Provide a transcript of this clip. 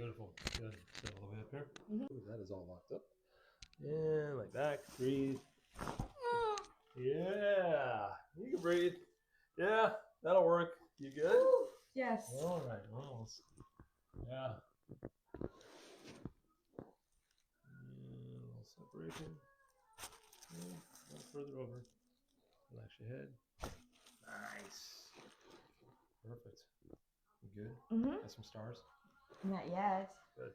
Beautiful. Good. Sit all the way up here. Mhm. Ooh, that is all locked up. And like back. Breathe. Yeah. You can breathe. Yeah, that'll work. You good? Yes. All right. Well, yeah. And a little separation. And a little further over. Relax your head. Nice. Perfect. You good? Mhm. Got some stars? Not yet. Good.